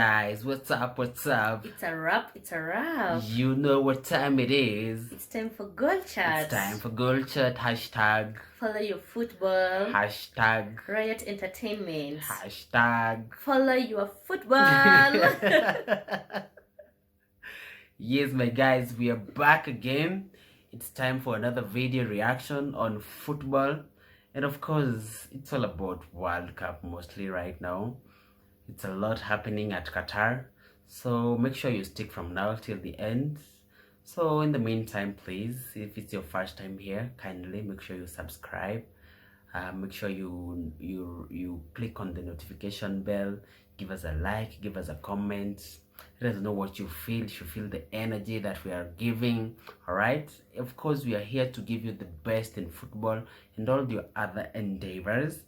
guys, what's up? It's a wrap. You know what time it is. It's time for goal chat. It's time for goal chat. Hashtag follow your football. Hashtag Riot Entertainment. Hashtag follow your football. Yes, my guys, we are back again. It's time for another video reaction on football. And of course, it's all about World Cup mostly right now. It's a lot happening at Qatar. So make sure you stick from now till the end. So in the meantime, please, if it's your first time here, kindly make sure you subscribe. Make sure you click on the notification bell. Give us a like, give us a comment. Let us know what you feel. You feel the energy that we are giving. All right. Of course, we are here to give you the best in football and all your other endeavors.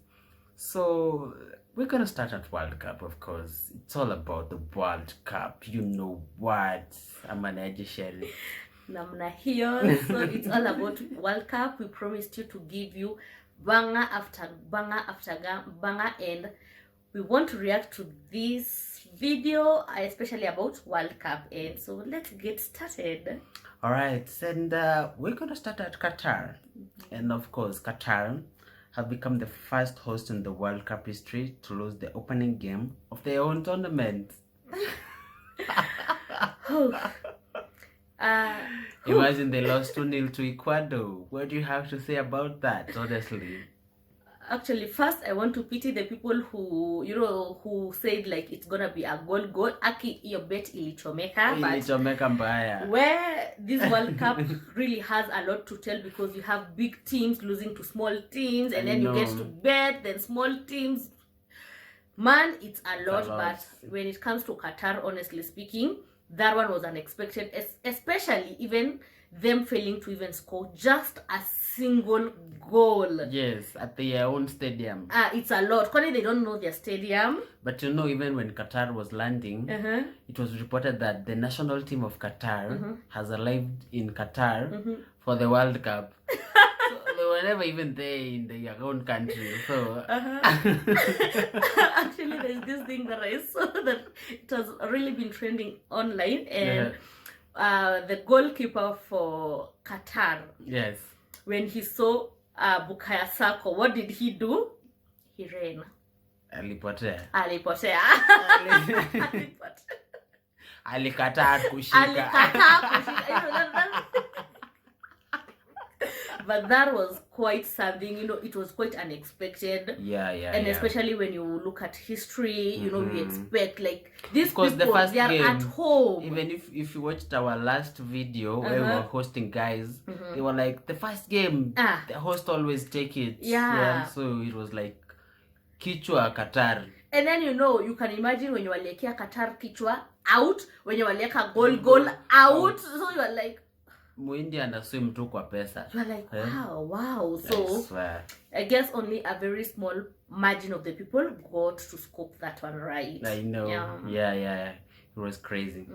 So we're gonna start at World Cup, of course. It's all about the World Cup. You know what? I'm an education. Namna here. So it's all about World Cup. We promised you to give you banger after banger after banger, and we want to react to this video, especially about World Cup. And so let's get started. All right, and we're gonna start at Qatar. And of course, Qatar have become the first host in the World Cup history to lose the opening game of their own tournament. Imagine they lost 2-0 to Ecuador. What do you have to say about that, honestly? Actually, first I want to pity the people who, who said like it's gonna be a goal. Aki, your bet ilichomeka. Mbaya. Where this World Cup really has a lot to tell, because you have big teams losing to small teams, and then you get to bet, then small teams. Man, it's a lot. But when it comes to Qatar, honestly speaking, that one was unexpected, especially even them failing to even score just a single goal. Yes, at their own stadium. It's a lot. Because they don't know their stadium. But you know, even when Qatar was landing, it was reported that the national team of Qatar has arrived in Qatar for the World Cup. So they were never even there in their own country. So actually, there's this thing that I saw that it has really been trending online, and the goalkeeper for Qatar, yes, when he saw Bukayo Saka, what did he do? He ran. Alipotea. Alikataa kushika. But that was quite something, it was quite unexpected. And especially when you look at history, you expect like these people, they are at home. Even if you watched our last video where we were hosting guys, they were like, the first game, the host always take it. So it was like Kichwa Qatar. And then you can imagine when you are like Qatar Kichwa out, when you are like a goal out. So you are like, Muindi and swim tu kwa pesa. You're like, wow. So I guess only a very small margin of the people got to scope that one right. I know. Yeah. It was crazy.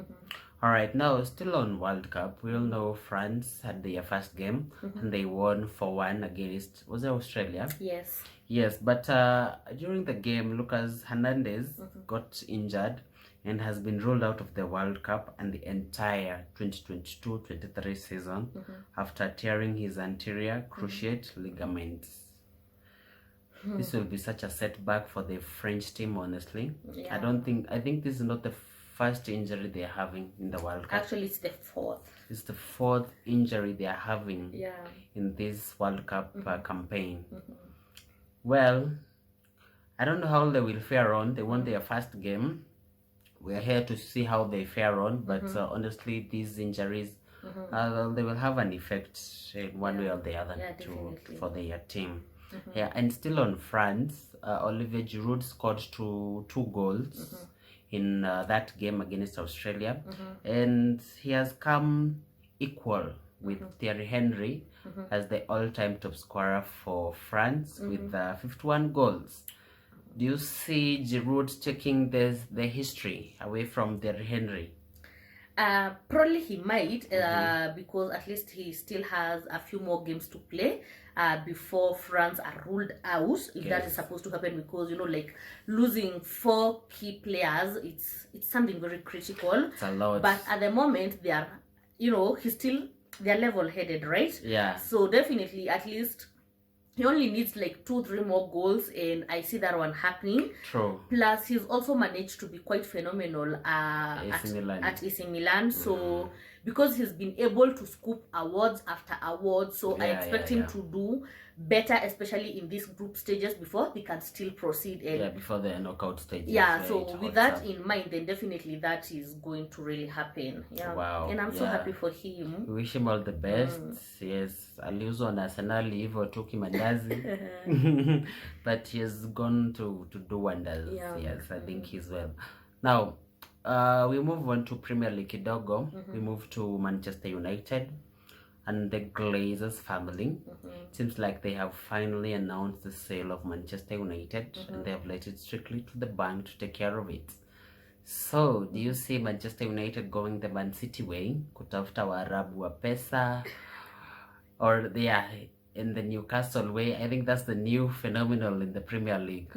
All right, now still on World Cup, we all know France had their first game and they won 4-1 against, was it Australia? Yes, but during the game, Lucas Hernandez got injured and has been ruled out of the World Cup and the entire 2022-23 season after tearing his anterior cruciate ligaments. This will be such a setback for the French team, honestly. I think this is not the first injury they're having in the World Cup. Actually, it's the fourth. It's the fourth injury they're having in this World Cup campaign. Well, I don't know how they will fare on. They won their first game. We're here to see how they fare on, but honestly, these injuries, they will have an effect in one way or the other for their team. And still on France, Olivier Giroud scored two goals in that game against Australia, and he has come equal with Thierry Henry as the all-time top scorer for France with 51 goals. Do you see Giroud taking the history away from Thierry Henry? Probably he might, because at least he still has a few more games to play before France are ruled out. If that is supposed to happen, because like losing 4 key players, it's something very critical. It's a lot. But at the moment, they are, they're level-headed, right? Yeah. So definitely, at least he only needs like 2-3 more goals, and I see that one happening. True. Plus, he's also managed to be quite phenomenal at AC Milan. So because he's been able to scoop awards after awards, so I expect him to do better, especially in these group stages, before they can still proceed. And before the knockout stages. So with that in mind, then definitely that is going to really happen. Wow. And I'm so happy for him. We wish him all the best. Yes, aliuzwa na Arsenal hivyo tu kimandazi. But he's gone to do wonders. Yes, I think he's well. Now, we move on to Premier League kidogo. We move to Manchester United and the Glazers family. Seems like they have finally announced the sale of Manchester United, and they have let it strictly to the bank to take care of it. So, do you see Manchester United going the Man City way, kutafuta Waarabu wa pesa, or they are in the Newcastle way? I think that's the new phenomenon in the Premier League.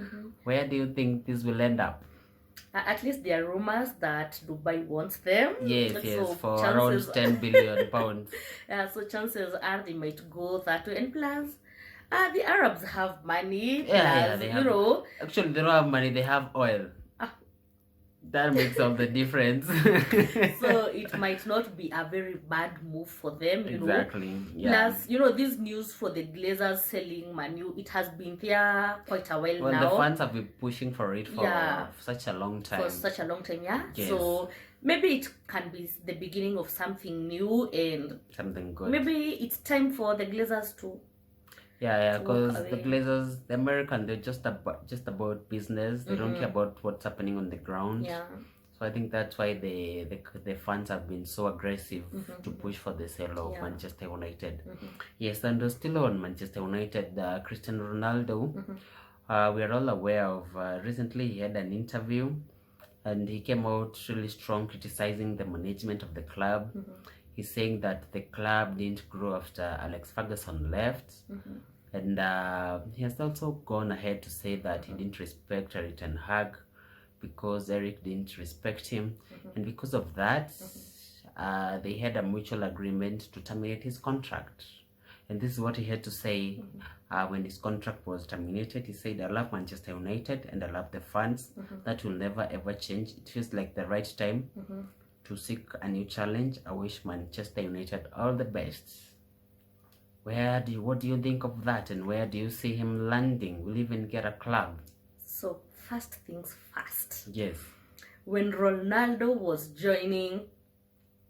Where do you think this will end up? At least there are rumors that Dubai wants them. Yes, so for around 10 billion pounds. So chances are they might go that way. And plus, the Arabs have money. They have, actually, they don't have money, they have oil. That makes all the difference. So it might not be a very bad move for them, exactly. Plus, this news for the Glazers selling Manu, it has been there quite a while now. The fans have been pushing for it for such a long time. Yes. So maybe it can be the beginning of something new and something good. Maybe it's time for the Glazers to because the Glazers, the American, they're just about business. They don't care about what's happening on the ground. So I think that's why the fans have been so aggressive to push for the sale of Manchester United. Yes, and still on Manchester United, Cristiano Ronaldo, we are all aware of, recently he had an interview and he came out really strong criticizing the management of the club. He's saying that the club didn't grow after Alex Ferguson left. And he has also gone ahead to say that he didn't respect Erik ten Hag because Eric didn't respect him. And because of that, they had a mutual agreement to terminate his contract. And this is what he had to say when his contract was terminated. He said, I love Manchester United and I love the fans. That will never ever change. It feels like the right time to seek a new challenge. I wish Manchester United all the best. What do you think of that, and where do you see him landing? Will he even get a club? So first things first. Yes. When Ronaldo was joining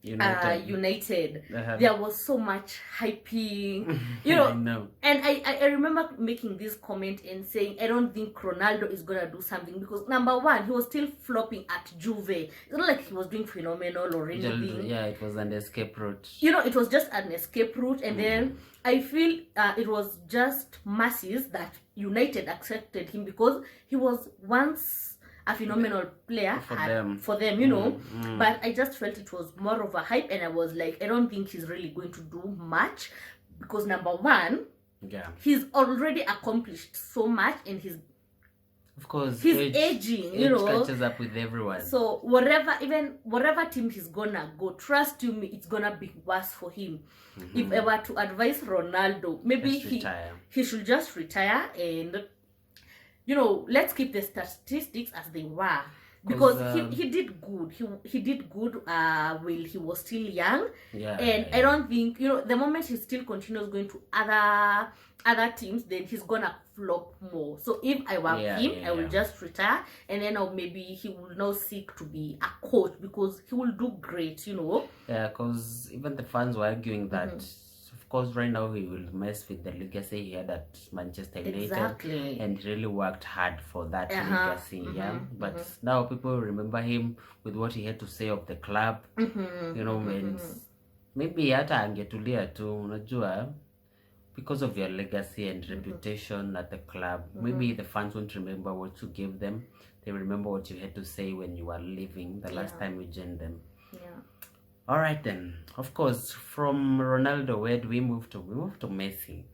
United, there was so much hyping, I know. And I remember making this comment and saying I don't think Ronaldo is gonna do something, because number one, he was still flopping at Juve. It's not like he was doing phenomenal or anything. It was an escape route. It was just an escape route, and then I feel it was just masses that United accepted him because he was once a phenomenal player for them, but I just felt it was more of a hype, and I was like, I don't think he's really going to do much, because number one, he's already accomplished so much, and he's aging, age catches up with everyone. So whatever team he's gonna go, trust you me, it's gonna be worse for him. If I were to advise Ronaldo, maybe he should just retire, and let's keep the statistics as they were, because he did good. He did good while he was still young, and I don't think the moment he still continues going to other teams, then he's gonna flop more. So if I were him, I will just retire, and then maybe he will now seek to be a coach, because he will do great. Because even the fans were arguing that. Of course, right now he will mess with the legacy he had at Manchester United, and he really worked hard for that legacy. But now people remember him with what he had to say of the club, and maybe hata angetulia tu, unajua, because of your legacy and reputation at the club. Maybe the fans won't remember what you gave them. They remember what you had to say when you were leaving the last time you joined them. All right then. Of course, from Ronaldo, where do we move to? We move to Messi.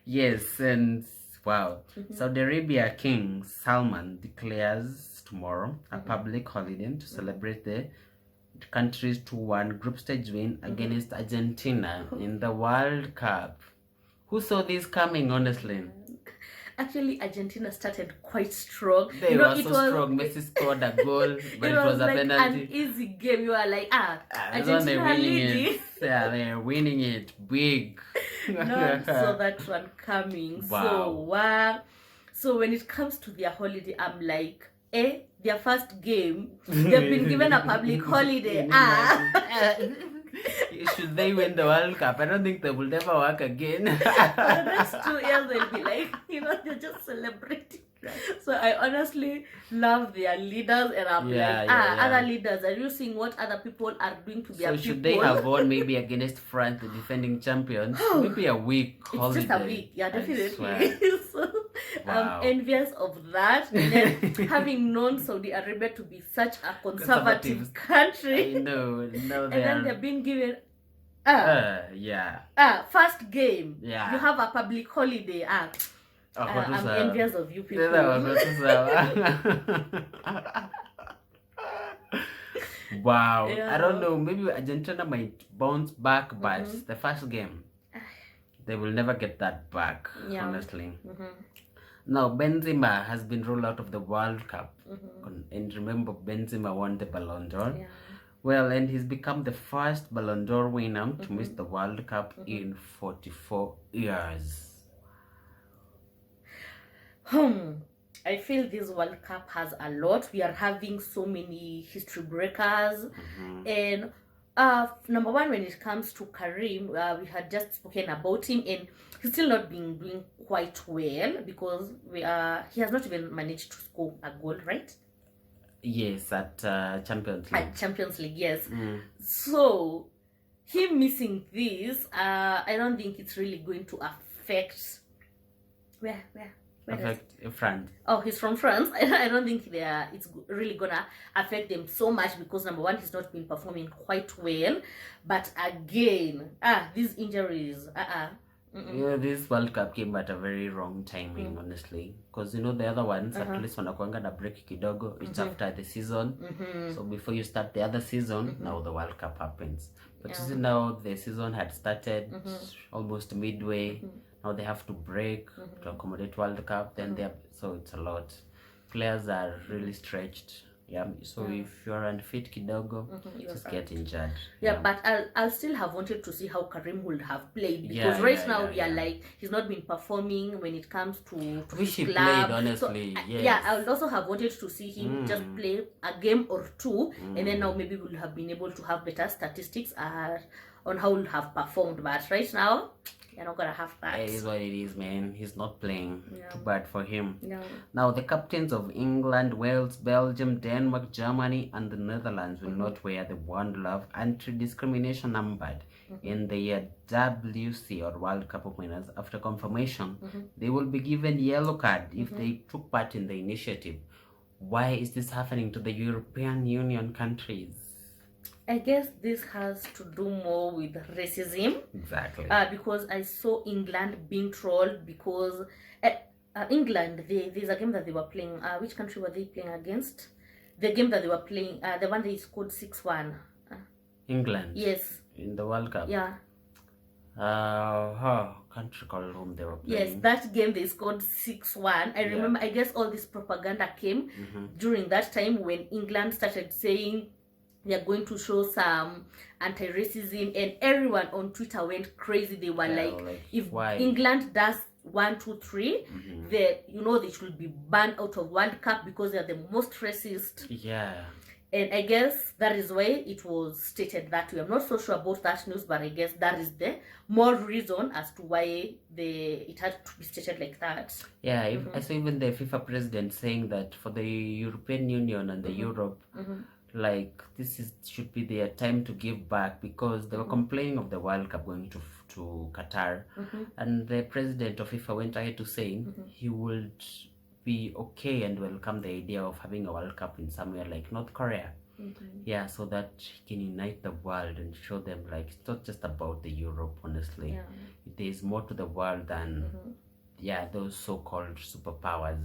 Yes, and wow. Saudi Arabia King Salman declares tomorrow a public holiday to celebrate the country's 2-1 group stage win against Argentina in the World Cup. Who saw this coming, honestly? Actually, Argentina started quite strong. They were so strong. Messi scored a goal, but it was a like penalty. An easy game. You are like, Argentina leading. Yeah, they're winning it big. No, saw that one coming. Wow. So when it comes to their holiday, I'm like, their first game, they've been given a public holiday. Should they win the World Cup? I don't think they will never work again. For the next 2 years, they'll be like, they're just celebrating. So I honestly love their leaders, and I'm other leaders, are you seeing what other people are doing to their people? So should they have won maybe against France, the defending champions? Maybe a week holiday. It's just a week, yeah, definitely. So I'm envious of that. And then having known Saudi Arabia to be such a conservative country, I know. And then they're being given first game. Yeah. You have a public holiday. I'm envious of you people. Wow. I don't know. Maybe Argentina might bounce back, but the first game, they will never get that back, honestly. Now, Benzema has been ruled out of the World Cup. And remember, Benzema won the Ballon d'Or. Yeah. Well, and he's become the first Ballon d'Or winner to miss the World Cup in 44 years. I feel this World Cup has a lot. We are having so many history breakers. And number one, when it comes to Karim, we had just spoken about him, and he's still not been doing quite well because he has not even managed to score a goal, right? Yes, at Champions League. At Champions League, yes. So him missing this, I don't think it's really going to affect where affect France. Oh, he's from France. I don't think it's really gonna affect them so much because number one, he's not been performing quite well. But again, these injuries, this World Cup came at a very wrong timing, honestly, because the other ones at least wanakuanga na break kidogo. It's after the season, so before you start the other season, now the World Cup happens. But now the season had started almost midway. Now they have to break to accommodate World Cup. Then so it's a lot. Players are really stretched. Yeah. So if you're unfit kidogo, just get injured. Yeah, but I'll still have wanted to see how Karim would have played because now we are like he's not been performing when it comes to wish he club. Played honestly. So, yeah, I would also have wanted to see him just play a game or two, and then now maybe we'll have been able to have better statistics on how we'll have performed. But right now, you're not gonna have that. It is what it is, man. He's not playing. Too bad for him. Yeah. Now, the captains of England, Wales, Belgium, Denmark, Germany, and the Netherlands will not wear the One Love anti-discrimination numbered in the WC or World Cup winners after confirmation. They will be given yellow card if they took part in the initiative. Why is this happening to the European Union countries? I guess this has to do more with racism. Exactly. Because I saw England being trolled because England, there's a game that they were playing. Which country were they playing against? The game that they were playing, the one they scored 6-1. England? Yes. In the World Cup? Yeah. Can't recall whom they were playing. Yes, that game they scored 6-1. I remember, I guess all this propaganda came during that time when England started saying they are going to show some anti-racism, and everyone on Twitter went crazy. They were like if England does 1, 2, 3, they should be banned out of World Cup because they are the most racist. Yeah. And I guess that is why it was stated that way. I'm not so sure about that news, but I guess that is the more reason as to why it had to be stated like that. Yeah, I saw even the FIFA president saying that for the European Union and the Europe, like this should be their time to give back because they were complaining of the World Cup going to Qatar, and the president of FIFA went ahead to saying he would be okay and welcome the idea of having a World Cup in somewhere like North Korea. Yeah, so that he can unite the world and show them like it's not just about the Europe, honestly. Yeah. There's more to the world than those so-called superpowers.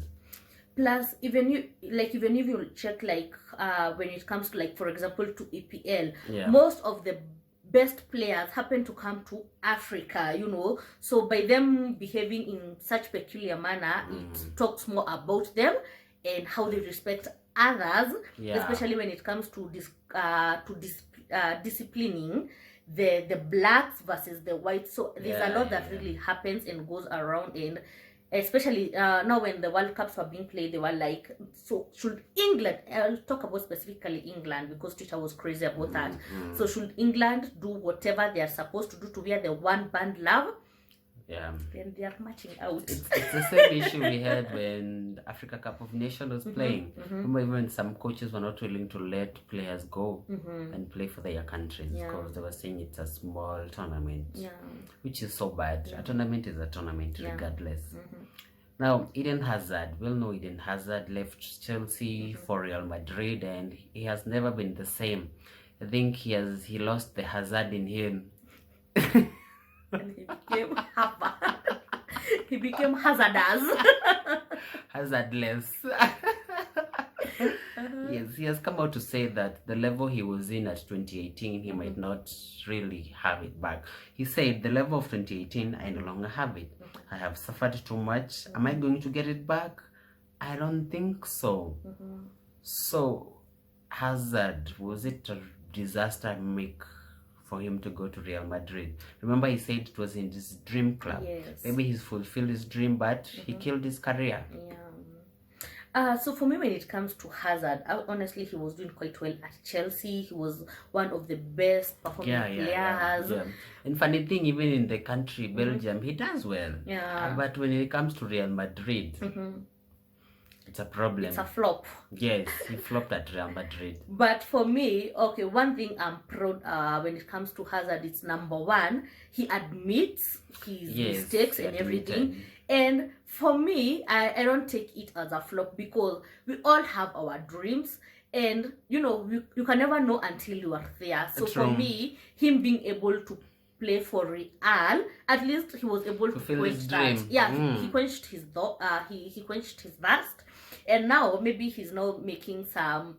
Plus, even if you check when it comes to, like, for example, to EPL, most of the best players happen to come to Africa, so by them behaving in such peculiar manner, it talks more about them and how they respect others, especially when it comes to disciplining the blacks versus the whites. So there's a lot that really happens and goes around, and especially now when the World Cups were being played, they were like, so should England, I'll talk about specifically England because Twitter was crazy about that. So should England do whatever they are supposed to do to wear the one band love? Yeah. Then they are marching out. It's the same issue we had when the Africa Cup of Nations was playing. Remember, even some coaches were not willing to let players go and play for their countries because they were saying it's a small tournament, which is so bad. A tournament is a tournament regardless. Now, Eden Hazard, we'll know Eden Hazard left Chelsea for Real Madrid, and he has never been the same. I think he lost the Hazard in him. And he became he became hazardous. Hazardless. Yes, he has come out to say that the level he was in at 2018, he might not really have it back. He said, the level of 2018, I no longer have it. I have suffered too much. Am I going to get it back? I don't think so. So, Hazard, was it a disaster make for him to go to Real Madrid? Remember, he said it was in his dream club. Yes. Maybe he's fulfilled his dream, but he killed his career. So for me, when it comes to Hazard, honestly, he was doing quite well at Chelsea. He was one of the best performing players. And funny thing, even in the country, Belgium, he does well. But when it comes to Real Madrid, it's a problem. It's a flop. Yes, he flopped at Real Madrid. But for me, okay, one thing I'm proud when it comes to Hazard, it's number one, he admits his mistakes and everything. And for me, I don't take it as a flop because we all have our dreams. And, you can never know until you are there. So for me, him being able to play for Real, at least he was able to quench that. He quenched his he quenched his thirst. And now maybe he's now making some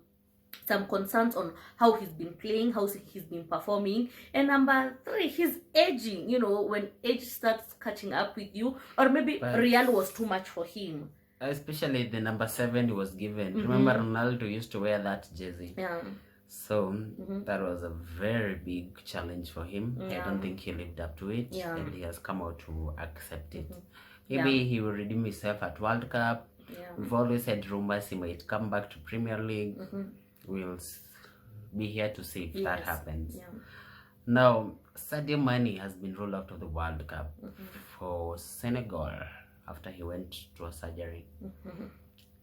concerns on how he's been playing, how he's been performing. And number three, he's aging. When age starts catching up with you, or maybe Real was too much for him. Especially the number 7 he was given. Remember, Ronaldo used to wear that jersey. So that was a very big challenge for him. I don't think he lived up to it, and he has come out to accept it. Maybe he will redeem himself at World Cup. We've always had rumors he might come back to Premier League. We'll be here to see if that happens. Now, Sadio Mane has been ruled out of the World Cup for Senegal after he went to a surgery.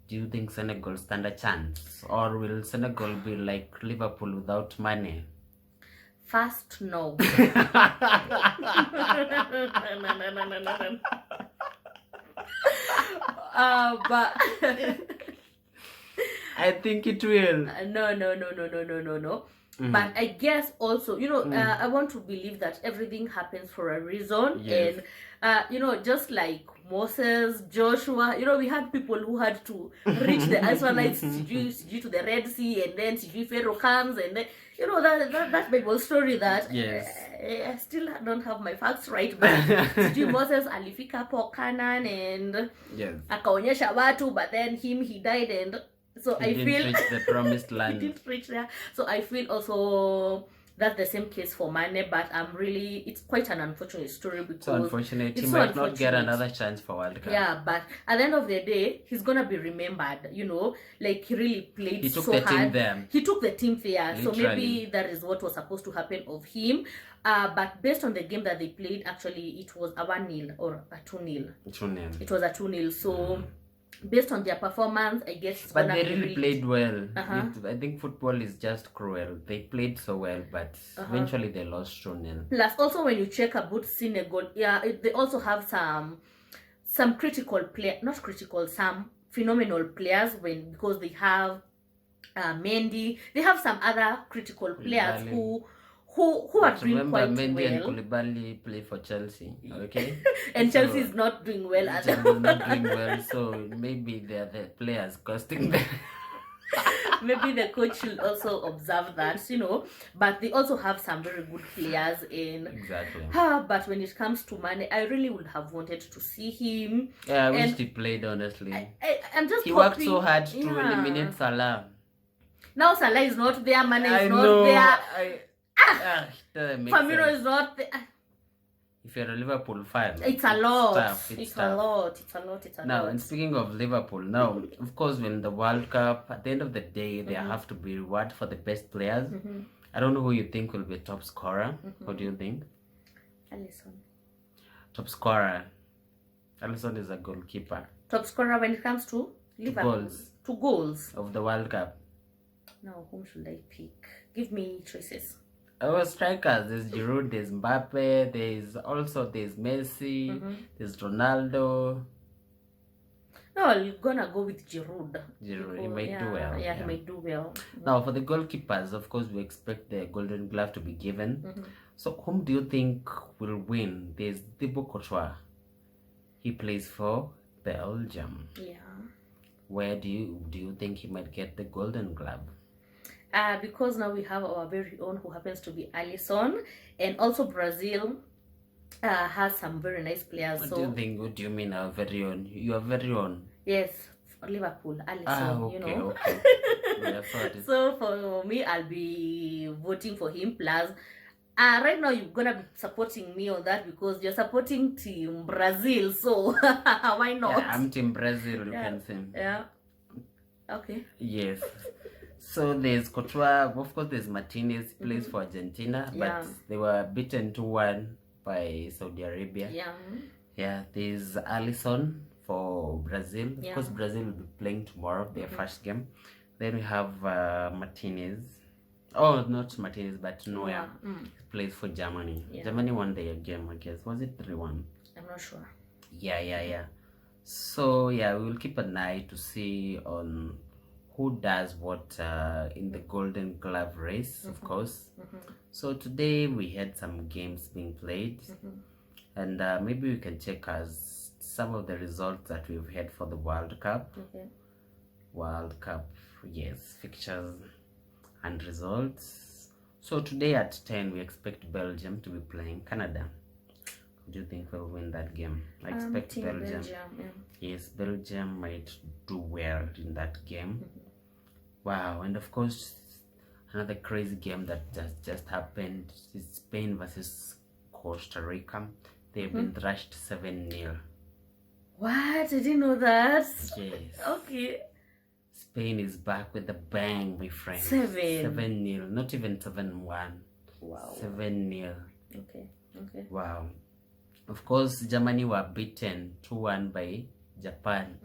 Do you think Senegal stand a chance, or will Senegal be like Liverpool without Mane? First, no. But I think it will. No. But I guess also, I want to believe that everything happens for a reason. And, just like Moses, Joshua, we had people who had to reach the Israelites due to the Red Sea, and then Pharaoh comes, and then, that Bible story that I still don't have my facts right, but Moses alifika po Canaan and akaonyesha watu, but then he died, and so I feel reach the promised land. He didn't reach there. So I feel also that's the same case for Mane, but it's quite an unfortunate story because so unfortunate. He might not get another chance for World Cup. Yeah, but at the end of the day, he's gonna be remembered. Like he really played so hard. Team there. He took the team there. Literally. So maybe that is what was supposed to happen of him. But based on the game that they played, actually it was a 1-0 or a 2-0. 2-0. It was a 2-0. So based on their performance, I guess but they really played well. I think football is just cruel. They played so well, but eventually they lost 2-0. Plus, also when you check about Senegal, they also have some critical some phenomenal players because they have Mendy. They have some other critical players who are doing quite Mendy well. and Koulibaly play for Chelsea, okay? And so, Chelsea is not doing well at all. Not doing well, so maybe they're the players costing them. Maybe the coach should also observe that, but they also have some very good players in. Exactly. But when it comes to Mane, I really would have wanted to see him. Yeah, I wish he played, honestly. I'm just he worked so hard to eliminate Salah. Now Salah is not there, Mane is not there. Firmino is not there. If you're a Liverpool fan, it's a lot. It's a lot. Now, and speaking of Liverpool, now, of course, when the World Cup, at the end of the day, there have to be reward for the best players. I don't know who you think will be top scorer. What do you think? Alisson. Top scorer. Alisson is a goalkeeper. Top scorer when it comes to Liverpool. Two goals. Of the World Cup. Now, whom should I pick? Give me choices. Our strikers, there's Giroud, there's Mbappe, there's Messi, there's Ronaldo. No, I'm gonna go with Giroud. He might do well. Yeah, he might do well. Now, for the goalkeepers, of course, we expect the Golden Glove to be given. So, whom do you think will win? There's Thibaut Courtois. He plays for Belgium. Yeah. Where do you think he might get the Golden Glove? Because now we have our very own who happens to be Alisson, and also Brazil has some very nice players. What do you think? What do you mean our very own? Your very own? Yes, Liverpool, Alisson, Okay. Yeah, so for me, I'll be voting for him. Plus, right now you're gonna be supporting me on that because you're supporting Team Brazil. So why not? Yeah, I'm Team Brazil. You can say. Yeah. Okay. Yes. So there's Courtois, of course there's Martinez, plays for Argentina, but they were beaten 2-1 by Saudi Arabia. Yeah, there's Alisson for Brazil. Of course Brazil will be playing tomorrow, their first game. Then we have Martinez. Oh, not Martinez, but Neuer. Plays for Germany. Germany won their game, I guess. Was it 3-1? I'm not sure. Yeah. So yeah, we will keep an eye to see on who does what in the Golden Glove race, of course. So today we had some games being played, and maybe we can check as some of the results that we've had for the World Cup. World Cup, yes, fixtures and results. So today at 10 we expect Belgium to be playing Canada. Do you think we'll win that game? I expect Belgium. Yes, Belgium might do well in that game. Wow, and of course, another crazy game that just happened is Spain versus Costa Rica. They've been thrashed 7-0. What? I didn't know that. Yes. Okay. Spain is back with a bang, my friend. 7-0. Not even 7-1. Wow. 7-0. Okay. Wow. Of course, Germany were beaten 2-1 by Japan.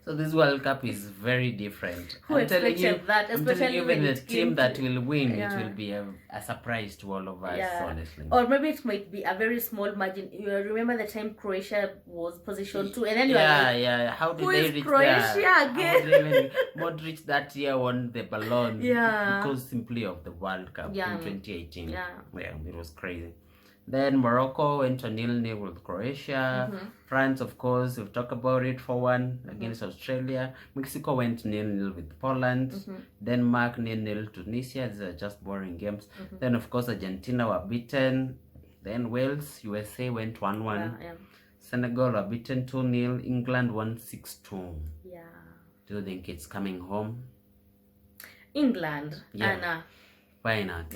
So this World Cup is very different. Who expected that? Especially when the team that will win, it will be a surprise to all of us, honestly. Or maybe it might be a very small margin. You remember the time Croatia was position 2, and then you how did they reach Croatia that? again? Modric that year won the Ballon because simply of the World Cup in 2018. Yeah, it was crazy. Then Morocco went to 0-0 with Croatia. France, of course, we've talked about it, 4-1 against Australia. Mexico went 0-0 with Poland. Denmark 0-0 Tunisia. These are just boring games. Then, of course, Argentina were beaten. Then Wales, USA went 1-1. Senegal were beaten 2-0. England won 6-2. Yeah. Do you think it's coming home? England. Yeah. Why not?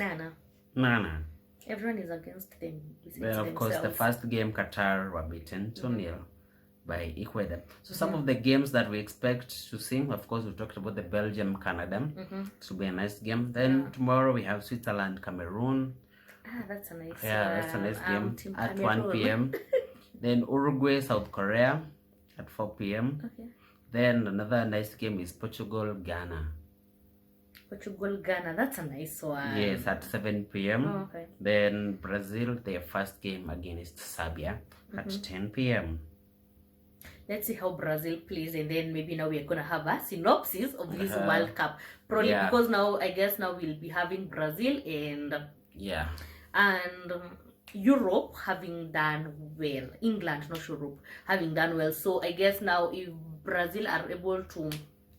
Nana. Everyone is against them. Then, of course, the first game, Qatar were beaten 2-0 by Ecuador. So some of the games that we expect to see, of course, we talked about the Belgium-Canada. It will be a nice game. Then tomorrow we have Switzerland-Cameroon. That's a nice that's a nice game at Cameroon. 1 p.m. Then Uruguay-South Korea at 4 p.m. Then another nice game is Portugal-Ghana. Portugal-Ghana, that's a nice one. Yes, at 7 p.m. Then Brazil, their first game against Serbia at 10 p.m. let's see how Brazil plays, and then maybe now we're gonna have a synopsis of this World Cup. Probably because now I guess now we'll be having Brazil and Europe having done well. England, not Europe, having done well. So I guess now if Brazil are able to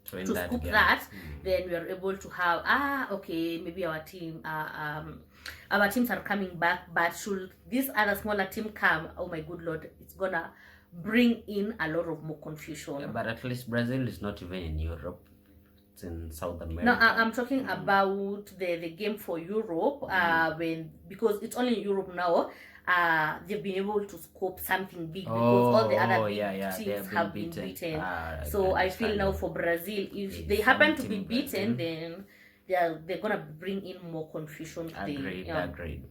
scoop that, then we are able to have okay, maybe our teams are coming back, but should this other smaller team come, oh my good lord, it's gonna bring in a lot of more confusion. But at least Brazil is not even in Europe, it's in South America. No, I'm talking about the game for Europe, because it's only in Europe now. They've been able to scope something big because all the other big teams have been beaten. So I feel now for Brazil, if they happen to be beaten, then they're gonna bring in more confusion. Agreed.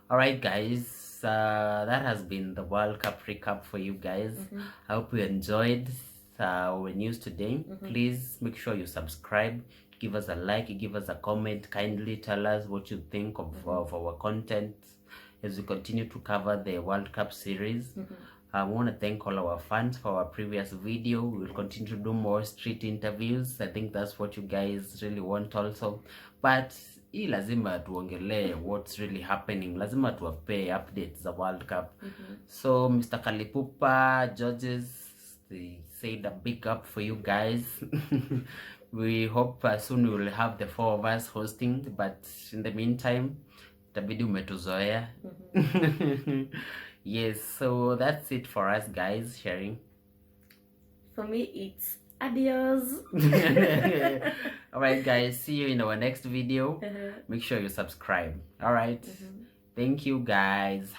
All right, guys, that has been the World Cup recap for you guys. I hope you enjoyed our news today. Please make sure you subscribe, give us a like, give us a comment, kindly tell us what you think of our content as we continue to cover the World Cup series. I want to thank all our fans for our previous video. We will continue to do more street interviews. I think that's what you guys really want also. But hii lazima tuongelee what's really happening. Lazima tuwape updates za World Cup. So Mr. Kalipupa, judges, they said a big up for you guys. We hope soon we will have the 4 of us hosting, but in the meantime, itabidi umetuzoea. Yes, so that's it for us guys sharing. For me, it's adios. Alright guys, see you in our next video. Make sure you subscribe. Alright, thank you guys.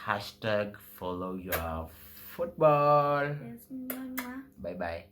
#follow your football. Yes. Bye. Bye.